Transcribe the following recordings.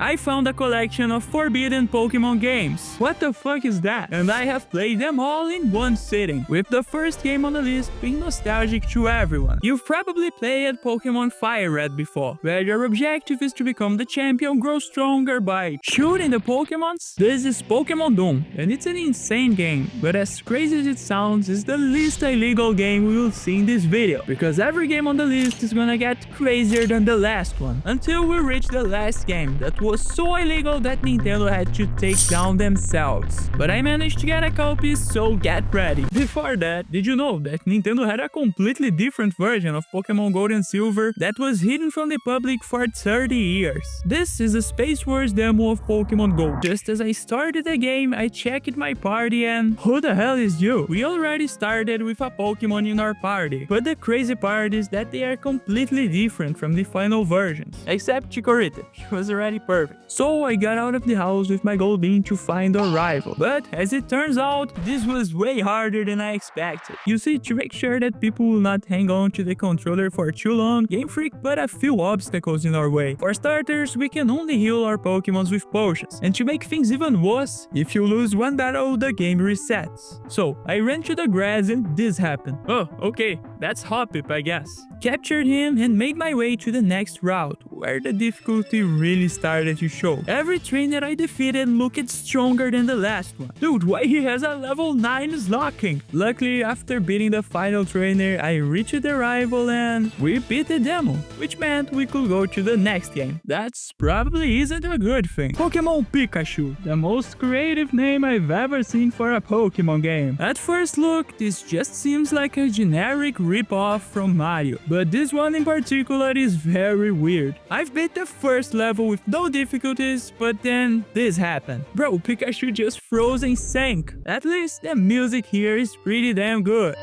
I found a collection of forbidden Pokemon games. What the fuck is that? And I have played them all in one sitting, with the first game on the list being nostalgic to everyone. You've probably played Pokemon Fire Red before, where your objective is to become the champion, grow stronger by shooting the Pokemons. This is Pokemon Doom, and it's an insane game, but as crazy as it sounds, it's the least illegal game we will see in this video, because every game on the list is gonna get crazier than the last one, until we reach the last game that was so illegal that Nintendo had to take down themselves. But I managed to get a copy, so get ready. Before that, did you know that Nintendo had a completely different version of Pokemon Gold and Silver that was hidden from the public for 30 years? This is a Space Wars demo of Pokemon Gold. Just as I started the game, I checked my party and who the hell is you? We already started with a Pokemon in our party, but the crazy part is that they are completely different from the final versions, except Chikorita. She was already perfect. So I got out of the house with my gold bean to find our rival. But as it turns out, this was way harder than I expected. You see, to make sure that people will not hang on to the controller for too long, Game Freak put a few obstacles in our way. For starters, we can only heal our Pokemons with potions. And to make things even worse, if you lose one battle, the game resets. So I ran to the grass and this happened. Oh, okay, that's Hoppip, I guess. Captured him and made my way to the next route, where the difficulty really started to show. Every trainer I defeated looked stronger than the last one. Dude, why he has a level 9 Slocking? Luckily, after beating the final trainer, I reached the rival and we beat the demo, which meant we could go to the next game. That's probably isn't a good thing. Pokemon Pikachu, the most creative name I've ever seen for a Pokemon game. At first look, this just seems like a generic rip-off from Mario, but this one in particular is very weird. I've beat the first level with no difficulties, but then this happened. Bro, Pikachu just froze and sank. At least the music here is pretty damn good,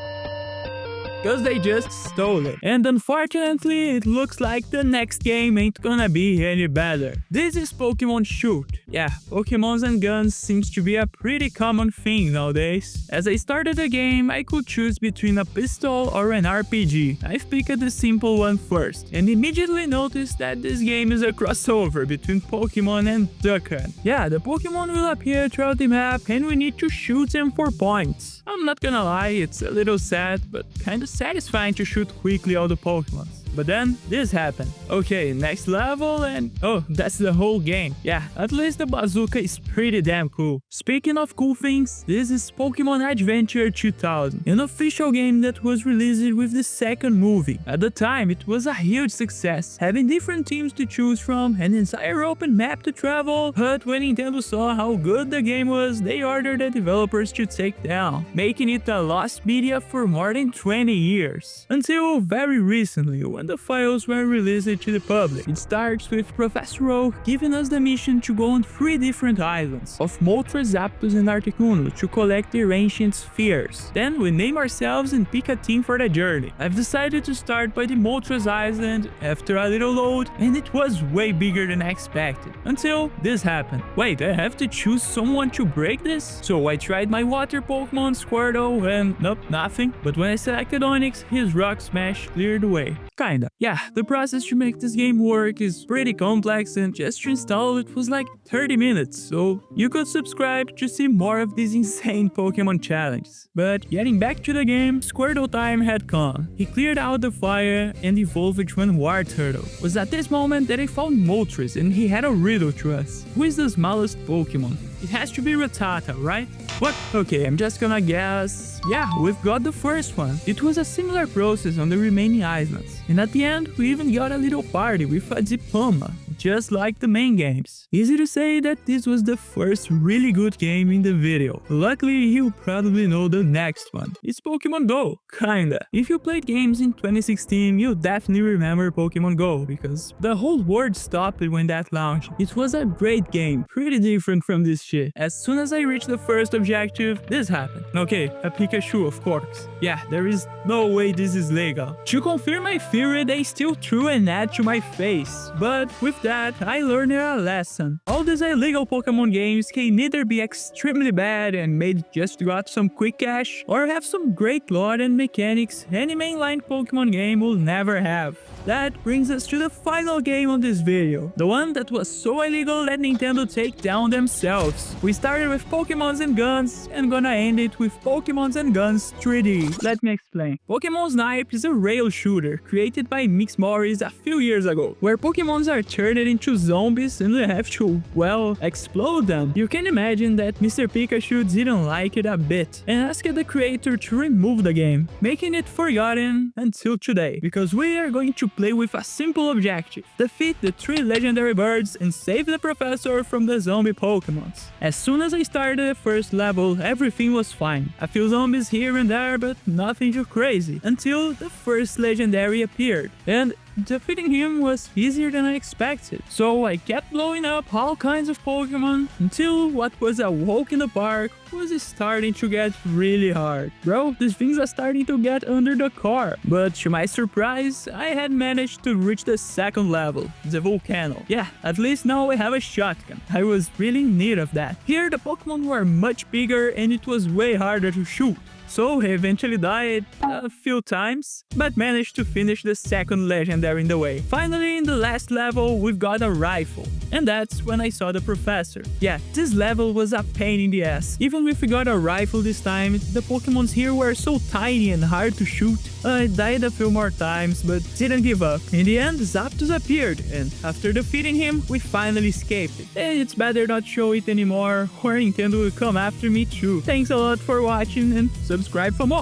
because they just stole it. And unfortunately, it looks like the next game ain't gonna be any better. This is Pokemon Shoot. Yeah, Pokemons and guns seems to be a pretty common thing nowadays. As I started the game, I could choose between a pistol or an RPG. I've picked the simple one first, and immediately noticed that this game is a crossover between Pokemon and Duck Hunt. Yeah, the Pokemon will appear throughout the map, and we need to shoot them for points. I'm not gonna lie, it's a little sad, but kinda satisfying to shoot quickly all the Pokemons. But then, this happened. Okay, next level and oh, that's the whole game. Yeah, at least the bazooka is pretty damn cool. Speaking of cool things, this is Pokemon Adventure 2000, an official game that was released with the second movie. At the time, it was a huge success, having different teams to choose from, an entire open map to travel, but when Nintendo saw how good the game was, they ordered the developers to take down, making it a lost media for more than 20 years. Until very recently, when the files were released to the public. It starts with Professor Oak giving us the mission to go on 3 different islands of Moltres, Zapdos and Articuno to collect their ancient spheres. Then we name ourselves and pick a team for the journey. I've decided to start by the Moltres Island after a little load, and it was way bigger than I expected. Until this happened. Wait, I have to choose someone to break this? So I tried my water Pokemon Squirtle and nope, nothing. But when I selected Onix, his Rock Smash cleared the way. Kinda. Yeah, the process to make this game work is pretty complex, and just to install it was like 30 minutes, so you could subscribe to see more of these insane Pokemon challenges. But getting back to the game, Squirtle time had come. He cleared out the fire and evolved to an War Turtle. It was at this moment that I found Moltres, and he had a riddle to us. Who is the smallest Pokemon? It has to be Rattata, right? What? Okay, I'm just gonna guess. Yeah, we've got the first one. It was a similar process on the remaining islands. And at the end, we even got a little party with a diploma, just like the main games. Easy to say that this was the first really good game in the video. Luckily, you'll probably know the next one. It's Pokemon Go, kinda. If you played games in 2016, you'll definitely remember Pokemon Go, because the whole world stopped when that launched. It was a great game, pretty different from this shit. As soon as I reached the first objective, this happened. Okay, a Pikachu, of course. Yeah, there is no way this is legal. To confirm my theory, they still threw an ad to my face, but with that, I learned a lesson. All these illegal Pokemon games can either be extremely bad and made just to got some quick cash, or have some great lore and mechanics any mainline Pokemon game will never have. That brings us to the final game on this video, the one that was so illegal that Nintendo take down themselves. We started with Pokemons and Guns, and gonna end it with Pokemons and Guns 3D. Let me explain. Pokemon Snipe is a rail shooter created by Mix Morris a few years ago, where Pokemons are turned into zombies and they have to, well, explode them. You can imagine that Mr. Pikachu didn't like it a bit and asked the creator to remove the game, making it forgotten until today, because we are going to play with a simple objective: defeat the 3 legendary birds and save the professor from the zombie Pokemons. As soon as I started the first level, everything was fine. A few zombies here and there, but nothing too crazy, until the first legendary appeared, and defeating him was easier than I expected. So I kept blowing up all kinds of Pokemon until what was a walk in the park was starting to get really hard. Bro, these things are starting to get under the car. But to my surprise, I had managed to reach the 2nd level, the Volcano. Yeah, at least now I have a shotgun. I was really in need of that. Here the Pokemon were much bigger and it was way harder to shoot. So I eventually died a few times, but managed to finish the 2nd legendary in the way. Finally, in the last level, we've got a rifle. And that's when I saw the professor. Yeah, this level was a pain in the ass. Even if we got a rifle this time, the Pokemons here were so tiny and hard to shoot. I died a few more times, but didn't give up. In the end, Zapdos appeared, and after defeating him, we finally escaped it. And it's better not show it anymore, or Nintendo will come after me too. Thanks a lot for watching, and subscribe for more.